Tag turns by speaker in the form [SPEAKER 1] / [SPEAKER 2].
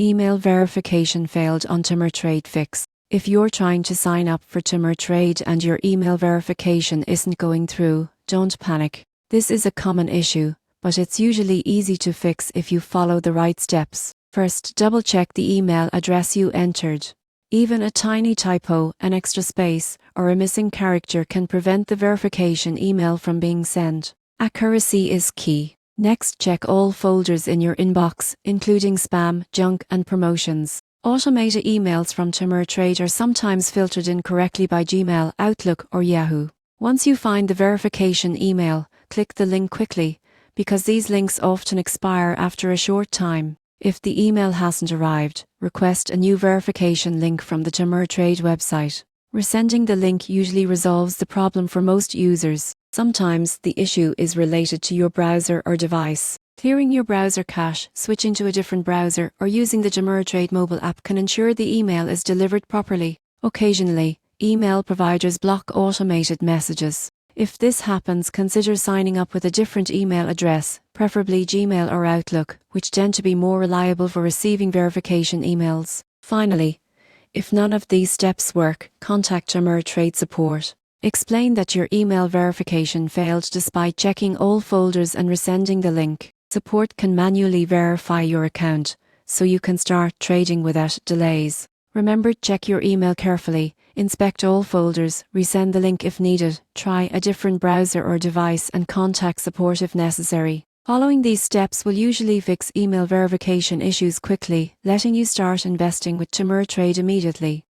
[SPEAKER 1] Email verification failed on TD Ameritrade Fix. If you're trying to sign up for TD Ameritrade and your email verification isn't going through, don't panic. This is a common issue, but it's usually easy to fix if you follow the right steps. First, double-check the email address you entered. Even a tiny typo, an extra space, or a missing character can prevent the verification email from being sent. Accuracy is key. Next, check all folders in your inbox, including spam, junk, and promotions. Automated emails from TD Ameritrade are sometimes filtered incorrectly by Gmail, Outlook, or Yahoo. Once you find the verification email, click the link quickly, because these links often expire after a short time. If the email hasn't arrived, request a new verification link from the TD Ameritrade website. Resending the link usually resolves the problem for most users. Sometimes the issue is related to your browser or device. Clearing your browser cache, switching to a different browser, or using the TD Ameritrade mobile app can ensure the email is delivered properly. Occasionally, email providers block automated messages. If this happens, consider signing up with a different email address, preferably Gmail or Outlook, which tend to be more reliable for receiving verification emails. Finally, if none of these steps work, contact TD Ameritrade support. Explain that your email verification failed despite checking all folders and resending the link. Support can manually verify your account, so you can start trading without delays. Remember, check your email carefully, inspect all folders, resend the link if needed, try a different browser or device, and contact support if necessary. Following these steps will usually fix email verification issues quickly, letting you start investing with TD Ameritrade immediately.